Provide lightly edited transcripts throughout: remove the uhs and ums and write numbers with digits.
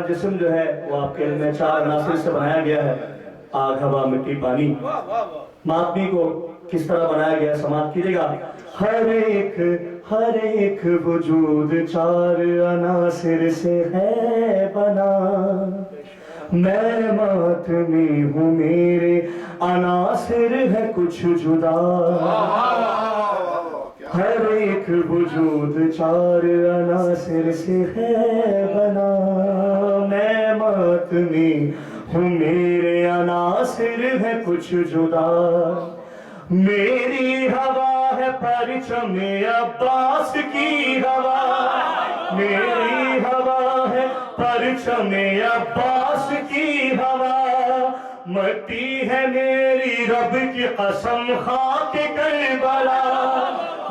جسم جو ہے وہ آپ کے علم میں 4 عناصر سے بنایا گیا ہے، آگ، ہوا، مٹی، پانی۔ ماتمی کو کس طرح بنایا گیا ہے سماعت کیجئے گا۔ ہر ایک وجود 4 عناصر سے ہے بنا، میں ماتمی ہوں میرے عناصر ہے کچھ جدا۔ ہر ایک وجود 4 عناصر سے ہے بنا، میں ماتمی ہوں میرے عناصر ہے کچھ جدا۔ میری ہوا ہے پرچم عباس کی ہوا، میری ہوا ہے پرچم عباس کی ہوا، مٹی ہے میری رب کی قسم خاک کربلا،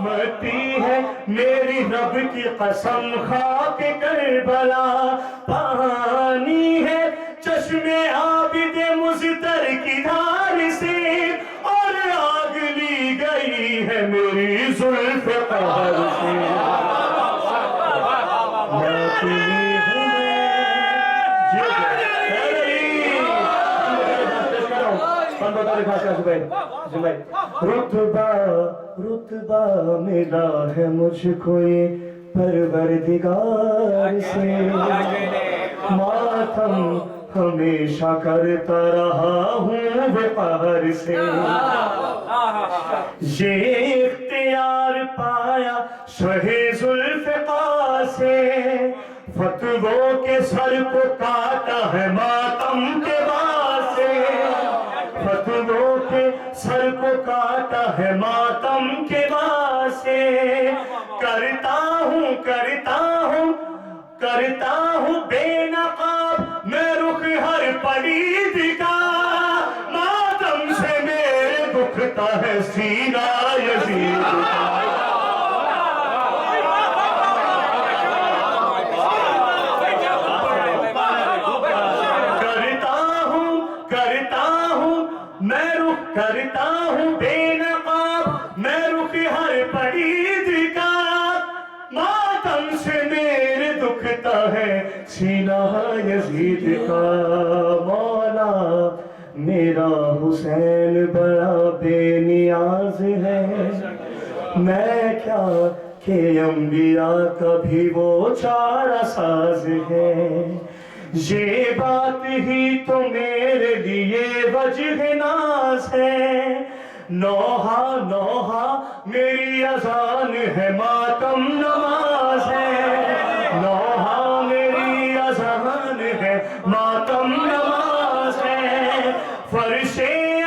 مٹی ہے میری رب کی قسم خاک کربلا، پانی ہے چشم عابد مزتر کی دھار سے، اور آگ لی گئی ہے میری زلف قہر سے۔ رتبہ ملا ہے مجھ کو یہ پروردگار سے، ماتم ہمیشہ کرتا رہا ہوں قہر سے، یہ اختیار پایا شہ ذوالفقار سے، فتووں کے سر کو کاٹا ہے ماتم کے واسطے، فتووں کے سر کو کاٹا ہے ماتم کے واسطے، کرتا ہوں بے نقاب میں رخ ہر پلید کا، ماتم سے میرے دکھتا ہے سینہ یزید کا۔ کرتا ہوں بے نقاب میں رخ ہر پلید کا، ماتم سے میرے دکھتا ہے سینہ یزید کا۔ مولا میرا حسین بڑا بے نیاز ہے، میں کیا کہ انبیاء کا بھی وہ چارہ ساز ہے، یہ بات ہی تو میرے لیے وجہ ناز ہے، نوحہ میری اذان ہے ماتم نماز ہے، نوحہ میری اذان ہے ماتم نماز ہے، فرش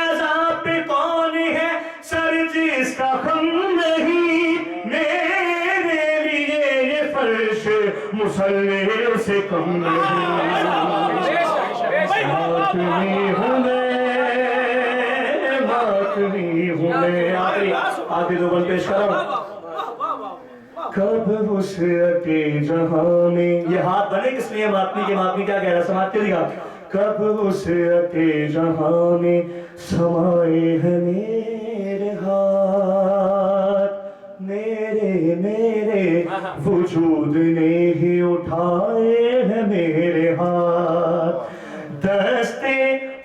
عذاب پہ کون ہے سر جس کا خم نہیں، میرے لیے یہ فرش مصلی سے کم نہیں، ماتمی ہوں میں، آگے دو بند پیش کرو۔ کب وسعت جہاں میں، یہ ہاتھ بنے کس لیے ماتمی کے، ماتمی کیا کہہ رہا ہے سماعت کیجئے گا۔ کب وسعت جہاں میں سمائے ہیں میرے ہاتھ، میرے وجود نے ہی اٹھائے ہیں میرے ہاتھ، دستے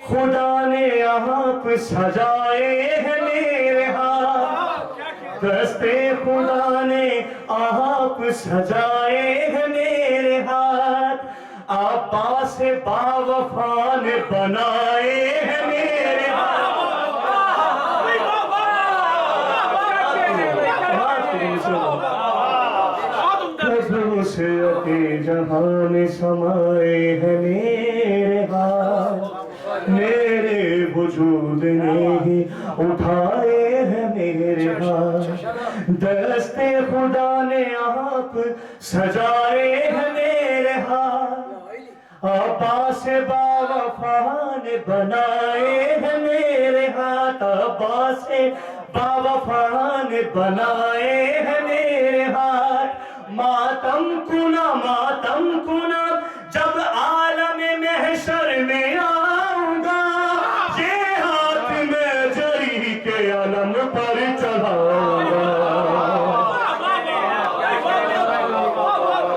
خدا نے آپ سجائے ہیں میرے ہاتھ، دستے خدا نے آپ سجائے ہیں میرے ہاتھ، عباس باوفا نے بنائے ہیں میرے ہاتھ، وسعت جہاں میں سمائے ہیں میرے ہاتھ، میرے وجود نے ہی اٹھائے ہیں میرے ہاتھ، دستے خدا نے آپ سجائے ہیں میرے ہاتھ، عباس باوفا نے بنائے ہیں میرے ہاتھ، عباس باوفا نے بنائے ہیں میرے ہاتھ، ماتم کنا جب عالم محشر میں آؤں گا، یہ ہاتھ میں جری کے علم پر چڑھاؤں گا،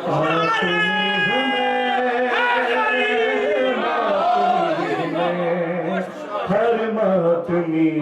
ماتمی ہوں میں،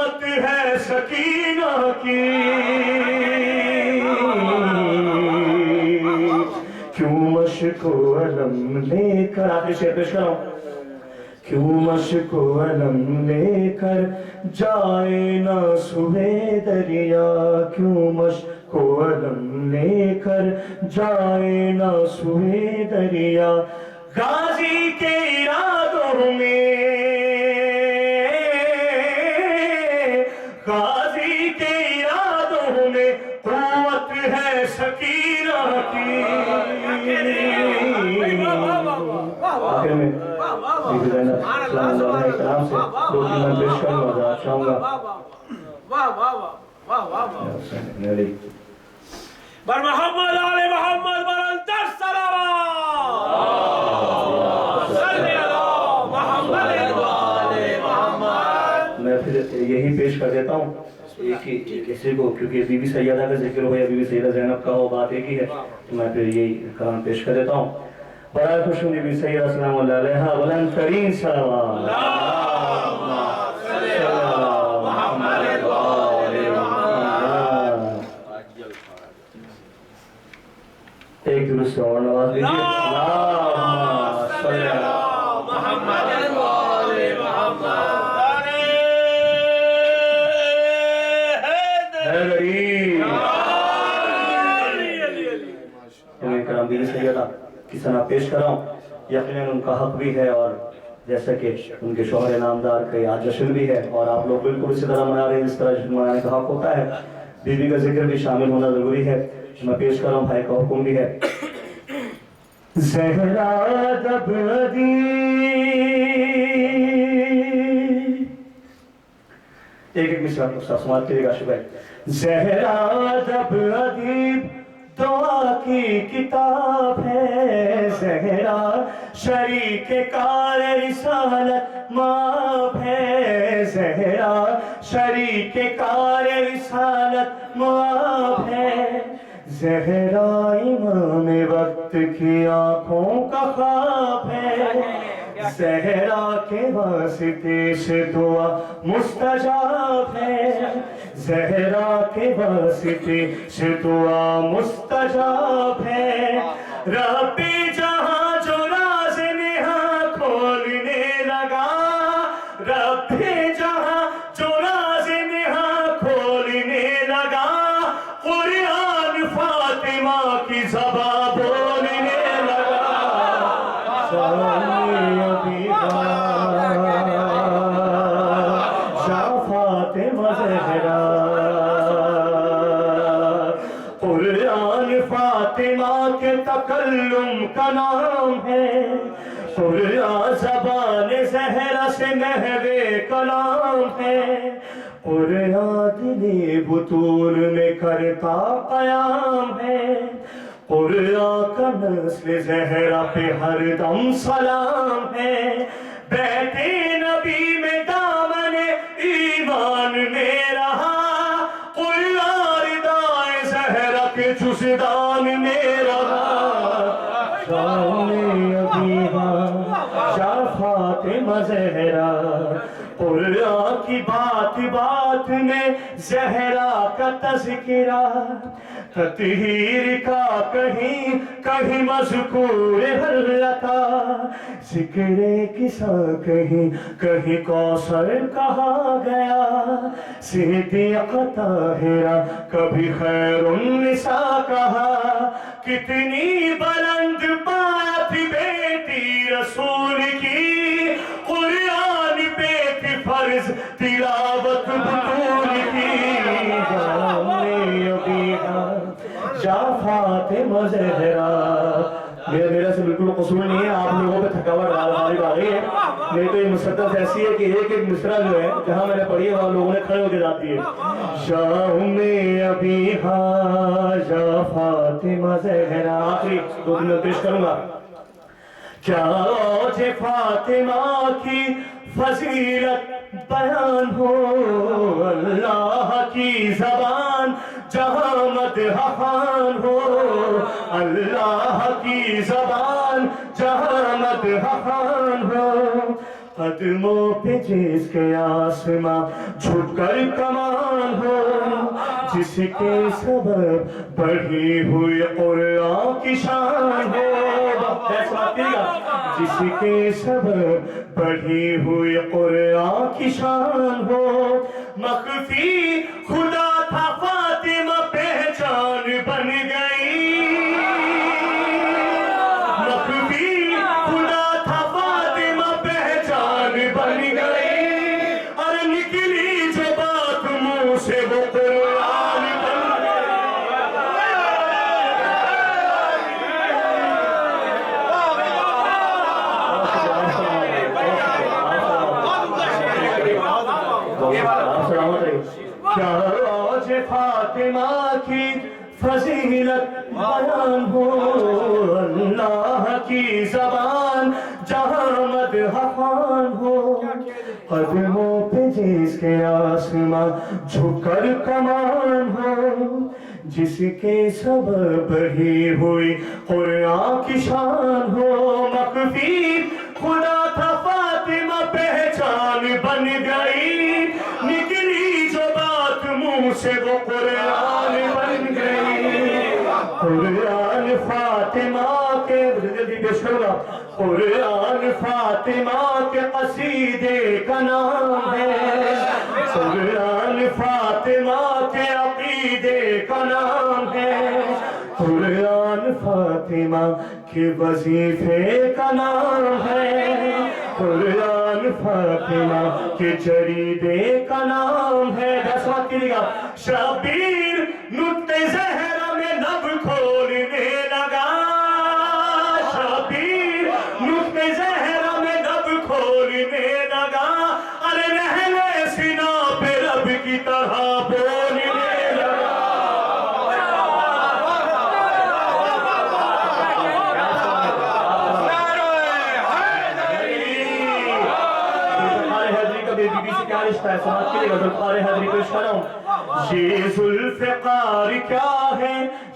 قوت ہے سکینہ کی، کیوں مشق و علم لے کر، آخری شعر پیش کر رہا ہوں، کیوں مشق و علم لے کر جائے نہ سوئے دریا، کیوں مشق و علم لے کر جائے نہ سوئے دریا، غازی کے ارادوں میں، غازی کے ارادوں میں قوت ہے سکینہ کی۔ آخر میں بی زینب سلام اللہ علیہ السلام سے دو تین میں پیش کروں گا، چاہوں گا بر محمد آل محمد بر انتر صلوات صلی اللہ محمد آل محمد۔ میں پھر یہی پیش کر دیتا ہوں کسی کو، کیونکہ بی بی سیدہ کا ذکر ہو یا بی بی سیدہ زینب کا ہو، بات ایک ہی ہے، تو میں پھر یہی کلام پیش کر دیتا ہوں۔ برائے خوش بی بی سیدہ سلام اللہ علیہ بلند ترین صلوات۔ ایک درست اور نواز دیجیے، اللہم صلی علی محمد آل محمد۔ حیدری کرام بی بی سیدہ کی ثنا پیش کر رہا ہوں، یقیناً ان کا حق بھی ہے، اور جیسا کہ ان کے شوہر نامدار کا آج جشن بھی ہے، اور آپ لوگ بالکل اسی طرح منا رہے ہیں جس طرح جشن منانے کا حق ہوتا ہے، بی بی کا ذکر بھی شامل ہونا ضروری ہے۔ میں پیش کر رہا ہوں، بھائی کا حکم بھی ہے۔ زہرا دب ایک مصرع سماعت کریے گا شبہ۔ زہرا دب ادیب دعا کی کتاب ہے، زہرا شریک کار رسالت ماب ہے، زہرا شریک کار رسالت ماب ہے، زہرا امام وقت کی آنکھوں کا خواب ہے، زہرا کے واسطے سے دعا مستجاب ہے، زہرا کے واسطے سے دعا مستجاب ہے، رب جہاں جو راز نہاں کھولنے لگا، رب جہاں جو راز نہاں کھولنے لگا، قرآن فاطمہ کی زبان بولنے لگا، سامی ابھی شاہ فاطمہ زہرا، قرآن فاطمہ کے تکلم کا نام ہے، قرآن زبان زہرا سے محو کلام ہے، قرآن دل بطول میں کرتا قیام ہے، قرآن کا نسل زہرا پہ ہر دم سلام ہے، بیت نبی میں دامن ایمان میں رہا، قرآن ردائے زہرا کے جزدان میں رہا، شان ابیہا شاہ فاطمہ زہرا، قرآن کی بات بات میں زہرا کا تذکرہ، تطہیر کا کہیں کہیں مذکور حلتا، ذکر کسا کہیں کہیں کوثر کہا گیا، صدیق طاہرہ کبھی خیر النساء کہا، کتنی بلند بات بیٹی رسول کی، قرآن پہ تھی فرض تلاوت بطول کی، شاہ فاطمہ زہرا۔ میرا سے بالکل قصور نہیں ہے، آپ لوگوں پہ تھکاوٹ غالب آ گئی ہے، میری تو یہ مسدس ایسی ہے کہ ایک ایک مصرع جو ہے جہاں میں نے پڑھی ہے وہاں لوگوں نے کھڑے ہو کے جاتی ہے۔ شام ابیہا یا فاطمہ زہرا، آخری دو تین میں پیش کروں گا۔ کیا اوج فاطمہ کی فضیلت بیان ہو، اللہ کی زبان جہاں مدح خوان ہو، اللہ کی زبان جہاں مدح خوان ہو، قدموں پہ جس کے آسماں جھک کر کمان ہو جس کے سبب بڑھی ہوئی قرآن کی شان ہو جس کے سبب بڑھی ہوئی قرآن کی شان ہو مخفی خدا تھا فاطمہ پہچان بن گئی مخفی خدا تھا فاطمہ پہچان بن گئی اور نکلی جو بات منہ سے وہ قرآن بن کیا آج فاطمہ کی فضیلت بیان ہو اللہ کی زبان جہاں مدح خوان ہو قدموں پہ جس کے آسماں جھک کر کمان ہو جس کے سبب بڑھی ہوئی قرآن کی شان ہو مخفی خدا تھا فاطمہ پہچان بن گئی نکلی جو بات منہ سے وہ قرآن بن گئی قرآن فاطمہ کے جلدی پیش کروں گا قرآن فاطمہ کے قصیدے کا نام ہے قرآن فاطمہ کے عقیدے کا نام ہے قرآن فاطمہ کے وظیفے کا نام ہے قرآن فاطمہ کے جریدے کا نام ہے شبیر نطق زہرا میں لب کھولنے لگا شبیر نطق زہرا میں لب کھولنے لگا ارے رہنے سینا پہ رب کی طرح بولنے لگا سماعت کے لئے ذوالفقار حیدری پیش کر رہا ہوں یہ ذوالفقار کیا ہے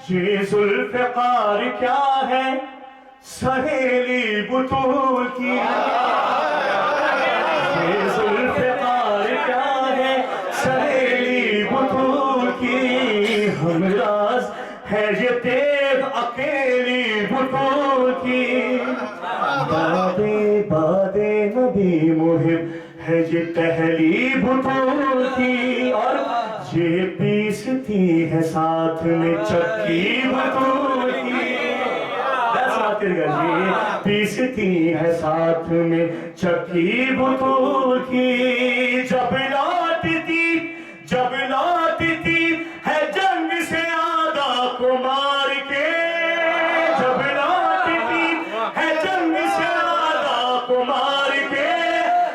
یہ ذوالفقار کیا ہے سہیلی بطول کی یہ ذوالفقار کیا ہے سہیلی بطول کی ہمراز ہے یہ تیغ اکیلی بطول کی بادے نبی محب ہے یہ پہلی بطول کی اور یہ پیستی ہے ساتھ میں چکی بطول کی یہ پیستی ہے ساتھ میں چکی بطول کی جب لوٹتی ہے جنگ سے آدھا کو مار کے جب لوٹتی ہے جنگ سے آدھا کو مار کے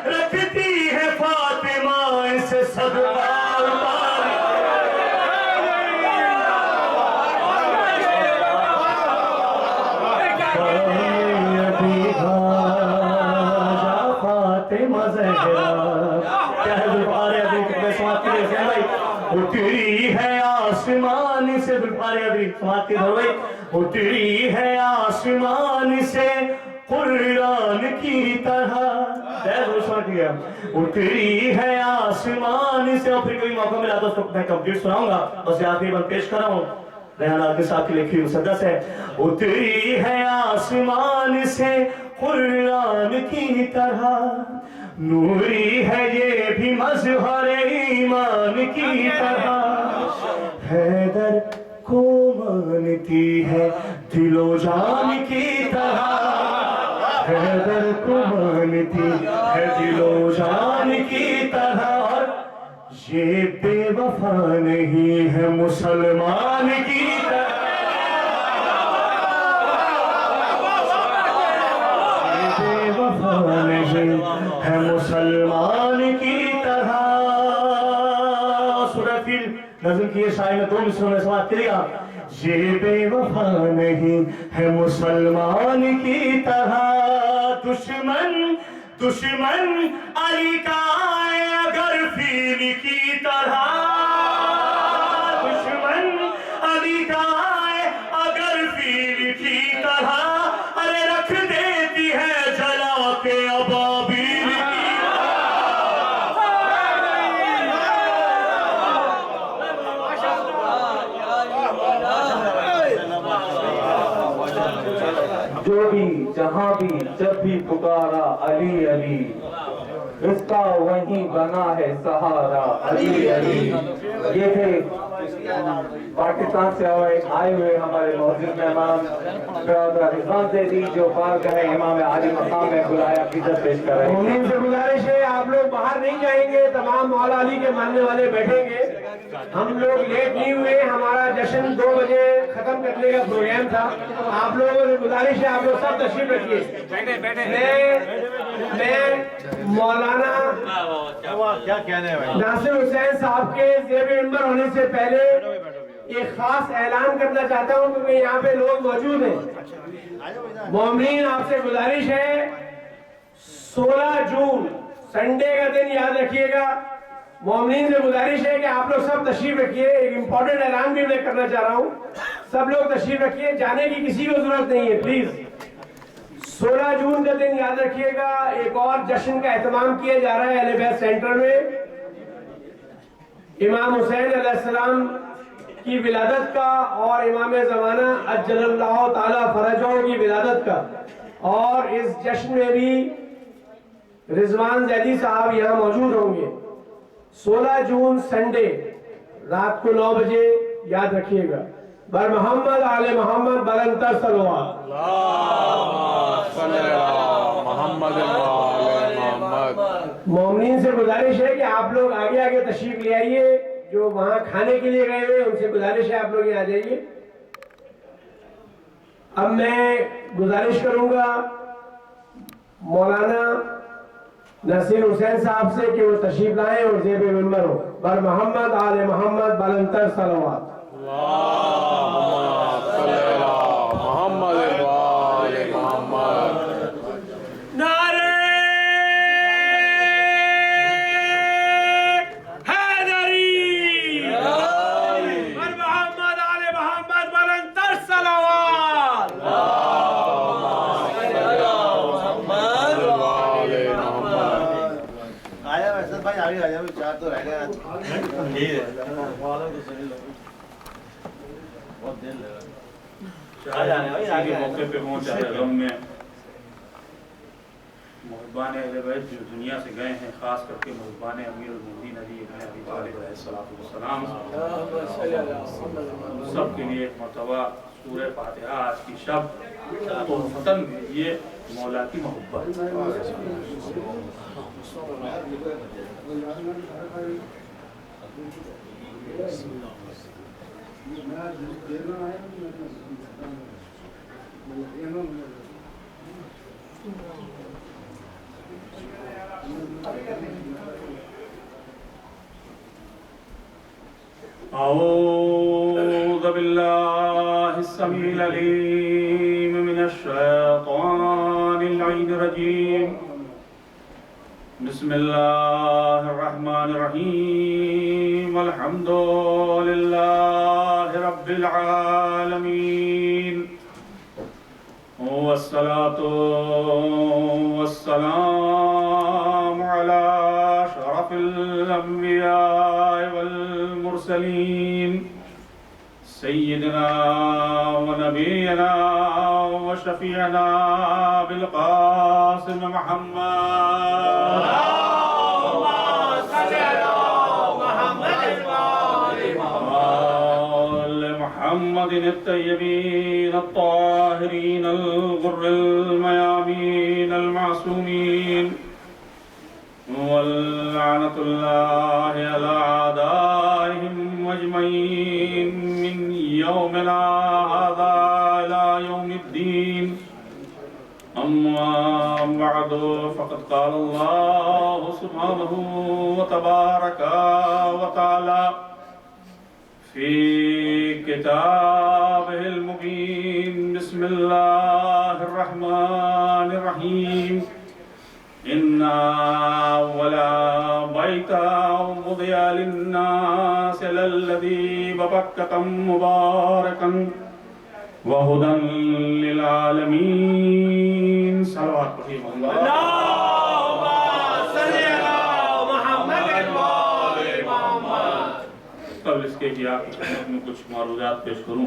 رکھتی ہے فاطمہ اسے صدقہ اتری ہے آسمان سے ذوالفقار حیدری سماعت کی دھروئی اتری ہے آسمان سے قرآن کی طرح اتری ہے آسمان سے اور پھر کوئی موقع ملا تو اس کو میں کمپلیٹ سناؤں گا بس آخری بند پیش کر رہا ہوں ریحان آدمی صاحب کی لکھی مسدس ہے اتری ہے آسمان سے قرآن کی طرح نوری ہے یہ بھی مظہر ایمان کی طرح حیدر کو مانتی ہے دل و جان کی طرح حیدر کو مانتی ہے دل و جان کی طرح اور یہ بے وفا نہیں ہے مسلمان کی طرح ہے مسلمان کی طرح سورہ فیل نظم کی یہ شاعر نے دو مصروں میں سماعت کرے گا یہ بے وفا نہیں ہے مسلمان کی طرح دشمن علی کا آئے اگر فیل کی طرح دشمن علی کا آئے اگر فیل کی طرح ارے رکھ دیتی ہے جلا کے ابابیل کی جو بھی جہاں بھی جب بھی پکارا علی علی، اس کا وہیں بنا ہے سہارا علی علی۔ یہ تھے پاکستان سے آئے ہوئے ہمارے معزز مہمان برادر رضوان زیدی، جو بارگاہ امام عالی مقام میں بلایا عقیدت پیش کر رہے ہیں۔ مومنین سے گزارش ہے آپ لوگ باہر نہیں جائیں گے، تمام مولا علی کے ماننے والے بیٹھیں گے۔ ہم لوگ لیٹ نہیں ہوئے، ہمارا جشن 2 بجے ختم کرنے کا پروگرام تھا۔ آپ لوگوں سے گزارش ہے آپ لوگ سب تشریف رکھیے۔ میں مولانا ناصر حسین صاحب کے زیب منبر ہونے سے پہلے ایک خاص اعلان کرنا چاہتا ہوں، کیونکہ یہاں پہ لوگ موجود ہیں۔ مومنین آپ سے گزارش ہے 16 جون سنڈے کا دن یاد رکھیے گا۔ مومنین سے گزارش ہے کہ آپ لوگ سب تشریف رکھیے۔ ایک امپورٹنٹ اعلان بھی میں کرنا چاہ رہا ہوں، سب لوگ تشریف رکھیے، جانے کی کسی کو ضرورت نہیں ہے پلیز۔ 16 جون کا دن یاد رکھیے گا۔ ایک اور جشن کا اہتمام کیا جا رہا ہے اہل بیت سینٹر میں، امام حسین علیہ السلام کی ولادت کا اور امام زمانہ عجل اللہ تعالی فرجہ کی ولادت کا، اور اس جشن میں بھی رضوان زیدی صاحب یہاں موجود ہوں گے۔ 16 جون سنڈے رات کو 9 بجے یاد رکھیے گا۔ بر محمد آل محمد بلندتر صلوات۔ مومنین سے گزارش ہے کہ آپ لوگ آگے آگے تشریف لے آئیے، جو وہاں کھانے کے لیے گئے ہوئے ان سے گزارش ہے آپ لوگ یہاں آ جائیے۔ اب میں گزارش کروں گا مولانا نصیر حسین صاحب سے کہ وہ تشریف لائیں اور زیب منبر ہو۔ بر محمد آل محمد بلندتر صلوات۔ موقع پہ پہنچا ہے غم میں محبان اہل بیت جو دنیا سے گئے ہیں، خاص کر کے محبان امیر المؤمنین علی ابن ابی طالب علیہ السلام، سب کے لیے ایک مرتبہ سورہ فاتحہ آج کی شب تو ختم بھیجیے مولا کی محبت۔ أعوذ بالله السميع العليم من الشيطان اللعين الرجيم، بسم الله الرحمن الرحيم، الحمد لله رب العالمين، والصلاة والسلام على شرف الأنبياء والمرسلين، سيدنا ونبينا وشفيعنا بالقاسم محمد، محمد الطيبين الطاهرين الغر الميامين المعصومين، واللعنة الله على أعدائهم أجمعين من يومنا هذا إلى يوم الدين. أما بعد، فقد قال الله سبحانه وتبارك وتعالى في كتابه المبين، بسم الله الرحمن الرحيم، إن أول بيت وضع للناس للذي ببكة مباركا وهدى للعالمين. صلوات رحمه الله. اللهم صل على محمد وآل محمد. قبل اس کے کہ آپ کی خدمت میں کچھ معروضات پیش کروں،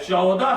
14